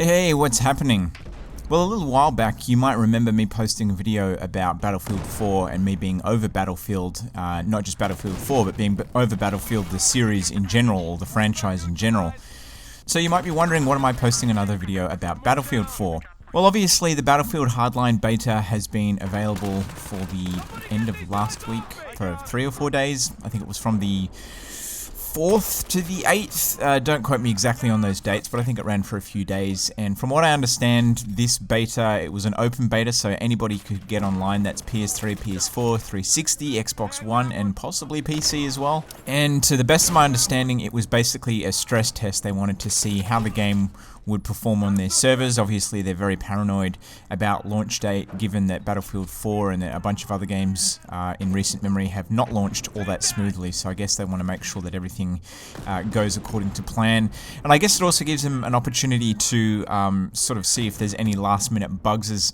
Hey, what's happening? Well, a little while back, you might remember me posting a video about Battlefield 4 and me being over Battlefield, not just Battlefield 4, but being over Battlefield the series in general, or the franchise in general. So you might be wondering, what am I posting another video about Battlefield 4? Well, obviously the Battlefield Hardline beta has been available for the end of last week for 3 or 4 days. I think it was from the 4th to the 8th, don't quote me exactly on those dates, but I think it ran for a few days. And from what I understand, this beta, it was an open beta, so anybody could get online. That's PS3, PS4, 360, Xbox One, and possibly PC as well. And to the best of my understanding, it was basically a stress test. They wanted to see how the game would perform on their servers. Obviously, they're very paranoid about launch date, given that Battlefield 4 and a bunch of other games in recent memory have not launched all that smoothly. So I guess they want to make sure that everything goes according to plan. And I guess it also gives them an opportunity to sort of see if there's any last-minute bugs.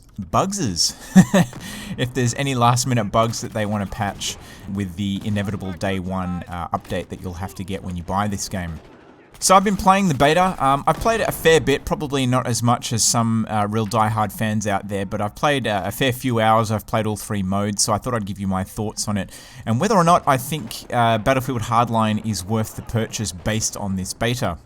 If there's any last-minute bugs that they want to patch with the inevitable day one update that you'll have to get when you buy this game. So I've been playing the beta. I've played it a fair bit, probably not as much as some real die-hard fans out there, but I've played a fair few hours. I've played all 3 modes, so I thought I'd give you my thoughts on it, and whether or not I think Battlefield Hardline is worth the purchase based on this beta.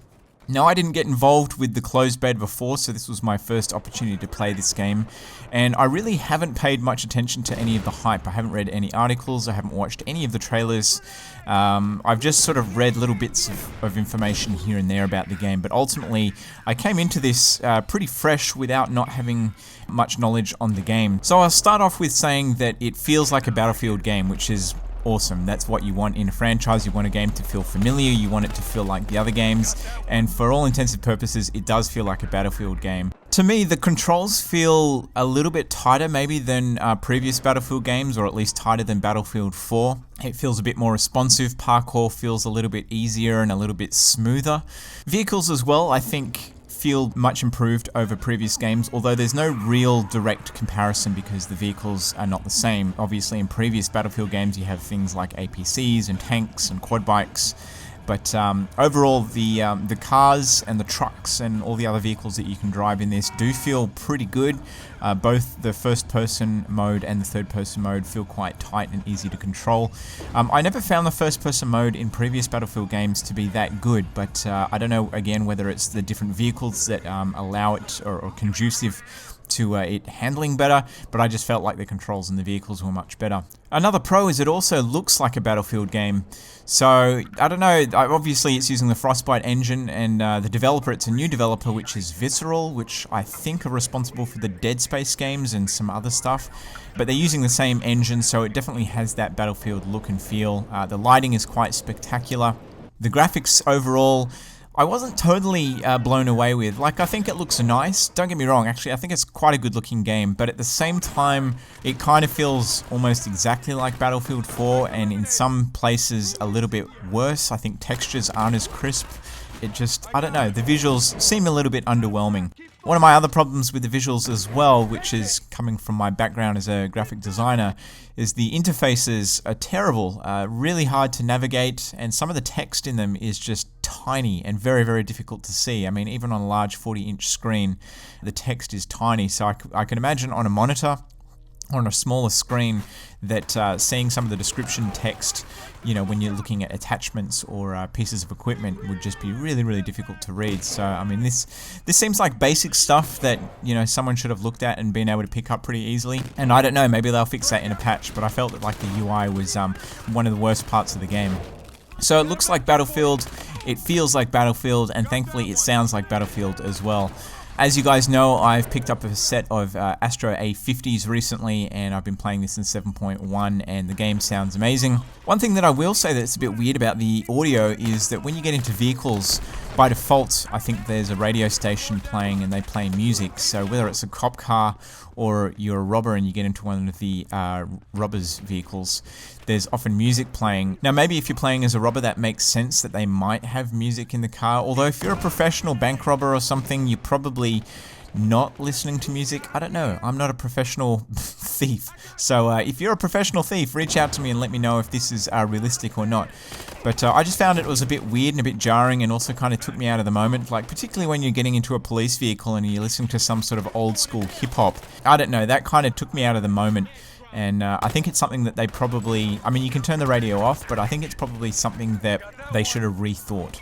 Now, I didn't get involved with the closed beta before, so this was my first opportunity to play this game, and I really haven't paid much attention to any of the hype. I haven't read any articles, I haven't watched any of the trailers. I've just sort of read little bits of information here and there about the game, but ultimately I came into this pretty fresh without not having much knowledge on the game. So I'll start off with saying that it feels like a Battlefield game, which is awesome. That's what you want in a franchise. You want a game to feel familiar, you want it to feel like the other games, and for all intents and purposes, it does feel like a Battlefield game. To me, the controls feel a little bit tighter maybe than previous Battlefield games, or at least tighter than Battlefield 4. It feels a bit more responsive, parkour feels a little bit easier and a little bit smoother. Vehicles as well, I think, feel much improved over previous games, although there's no real direct comparison because the vehicles are not the same. Obviously, in previous Battlefield games, you have things like APCs and tanks and quad bikes, but overall, the cars and the trucks and all the other vehicles that you can drive in this do feel pretty good. Both the first-person mode and the third-person mode feel quite tight and easy to control. I never found the first-person mode in previous Battlefield games to be that good, but I don't know, again, whether it's the different vehicles that allow it or conducive to it handling better, but I just felt like the controls in the vehicles were much better. Another pro is it also looks like a Battlefield game. So, I don't know, obviously it's using the Frostbite engine, and the developer, it's a new developer, which is Visceral, which I think are responsible for the Dead Space games and some other stuff. But they're using the same engine, so it definitely has that Battlefield look and feel. The lighting is quite spectacular. The graphics overall, I wasn't totally blown away with. Like, I think it looks nice, don't get me wrong, actually I think it's quite a good looking game, but at the same time it kind of feels almost exactly like Battlefield 4, and in some places a little bit worse. I think textures aren't as crisp. It just, I don't know, the visuals seem a little bit underwhelming. One of my other problems with the visuals as well, which is coming from my background as a graphic designer, is the interfaces are terrible, really hard to navigate, and some of the text in them is just tiny and very, very difficult to see. I mean, even on a large 40-inch screen, the text is tiny, so I can imagine on a monitor, on a smaller screen, that seeing some of the description text, you know, when you're looking at attachments or pieces of equipment, would just be really, really difficult to read. So, I mean, this seems like basic stuff that, you know, someone should have looked at and been able to pick up pretty easily. And I don't know, maybe they'll fix that in a patch, but I felt that, like, the UI was one of the worst parts of the game. So it looks like Battlefield, it feels like Battlefield, and thankfully it sounds like Battlefield as well. As you guys know, I've picked up a set of Astro A50s recently, and I've been playing this in 7.1, and the game sounds amazing. One thing that I will say that's a bit weird about the audio is that when you get into vehicles, by default, I think there's a radio station playing and they play music. So whether it's a cop car or you're a robber and you get into one of the robbers' vehicles, there's often music playing. Now, maybe if you're playing as a robber, that makes sense that they might have music in the car, although if you're a professional bank robber or something, you probably not listening to music. I don't know. I'm not a professional thief. So if you're a professional thief, reach out to me and let me know if this is realistic or not. But I just found it was a bit weird and a bit jarring, and also kind of took me out of the moment. Like, particularly when you're getting into a police vehicle and you're listening to some sort of old school hip hop. I don't know, that kind of took me out of the moment. And I think it's something that they probably, I mean, you can turn the radio off, but I think it's probably something that they should have rethought.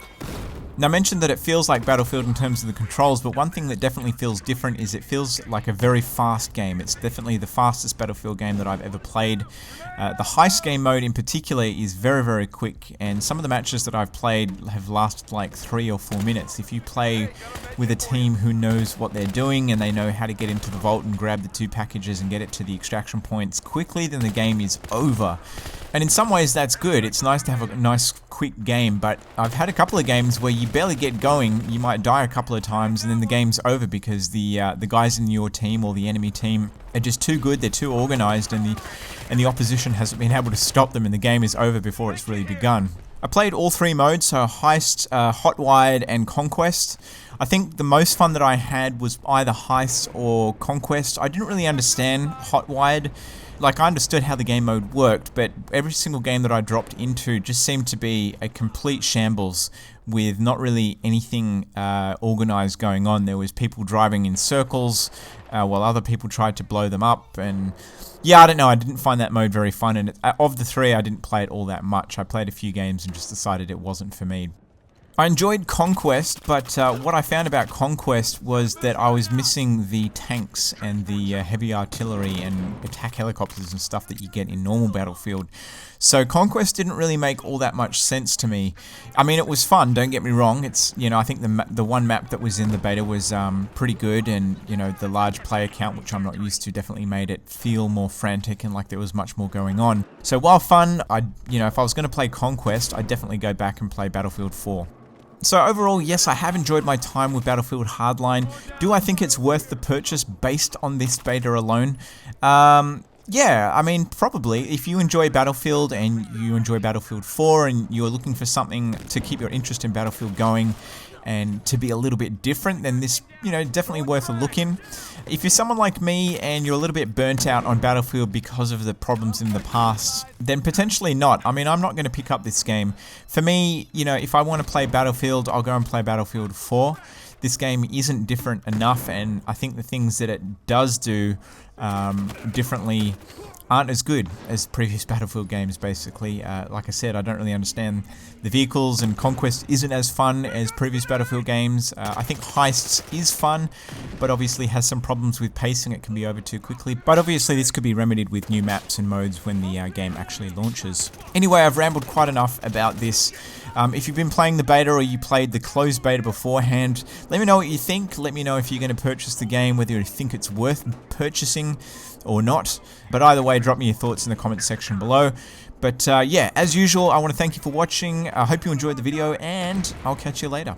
Now, I mentioned that it feels like Battlefield in terms of the controls, but one thing that definitely feels different is it feels like a very fast game. It's definitely the fastest Battlefield game that I've ever played. The heist game mode in particular is very, very quick, and some of the matches that I've played have lasted like 3 or 4 minutes. If you play with a team who knows what they're doing and they know how to get into the vault and grab the 2 packages and get it to the extraction points quickly, then the game is over. And in some ways that's good. It's nice to have a nice quick game, but I've had a couple of games where you barely get going, you might die a couple of times, and then the game's over because the guys in your team or the enemy team are just too good, they're too organized, and the opposition hasn't been able to stop them, and the game is over before it's really begun. I played all 3 modes, so Heist, Hot Wired, and Conquest. I think the most fun that I had was either Heist or Conquest. I didn't really understand Hot Wired. Like, I understood how the game mode worked, but every single game that I dropped into just seemed to be a complete shambles with not really anything organized going on. There was people driving in circles while other people tried to blow them up, and yeah, I don't know, I didn't find that mode very fun, and of the 3, I didn't play it all that much. I played a few games and just decided it wasn't for me. I enjoyed Conquest, but what I found about Conquest was that I was missing the tanks and the heavy artillery and attack helicopters and stuff that you get in normal Battlefield. So Conquest didn't really make all that much sense to me. I mean, it was fun, don't get me wrong. It's, you know, I think the one map that was in the beta was pretty good, and, you know, the large player count, which I'm not used to, definitely made it feel more frantic and like there was much more going on. So while fun, you know, if I was going to play Conquest, I'd definitely go back and play Battlefield 4. So overall, yes, I have enjoyed my time with Battlefield Hardline. Do I think it's worth the purchase based on this beta alone? Yeah, I mean, probably. If you enjoy Battlefield and you enjoy Battlefield 4 and you're looking for something to keep your interest in Battlefield going and to be a little bit different, then this, you know, definitely worth a look in. If you're someone like me and you're a little bit burnt out on Battlefield because of the problems in the past, then potentially not. I mean, I'm not going to pick up this game. For me, you know, if I want to play Battlefield, I'll go and play Battlefield 4. This game isn't different enough, and I think the things that it does do differently aren't as good as previous Battlefield games, basically. Like I said, I don't really understand the vehicles, and Conquest isn't as fun as previous Battlefield games. I think Heists is fun, but obviously has some problems with pacing. It can be over too quickly. But obviously this could be remedied with new maps and modes when the game actually launches. Anyway, I've rambled quite enough about this. If you've been playing the beta or you played the closed beta beforehand, let me know what you think. Let me know if you're going to purchase the game, whether you think it's worth purchasing or not. But either way, drop me your thoughts in the comments section below. But yeah, as usual, I want to thank you for watching. I hope you enjoyed the video, and I'll catch you later.